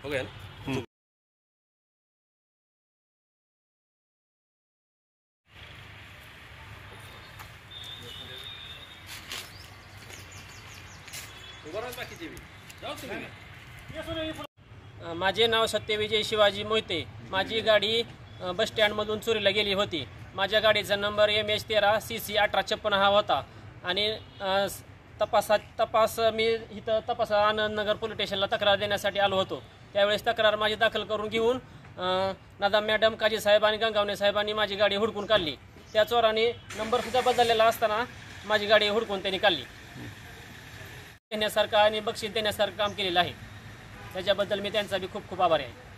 हो गया ना। माझे नाव सत्यविजय शिवाजी मोहिते। माझी गाडी बस स्टँडमधून चोरीला गेली होती। माझ्या गाडीचा नंबर MH13 CC 1856 हा होता आणि तपास मी इथं आनंदनगर पोलीस स्टेशनला तक्रार देण्यासाठी आलो होतो। त्यावेळेस तक्रार माझी दाखल करून घेऊन नदाम मॅडम, काजी साहेब आणि गंगावणे साहेबांनी माझी गाडी हुडकून काढली। त्या चोराने नंबरसुद्धा बदललेला असताना माझी गाडी हुडकून त्यांनी काढली। देण्यासारखं आणि बक्षीस देण्यासारखं काम केलेलं आहे, त्याच्याबद्दल मी त्यांचा बी खूप खूप आभारी आहे।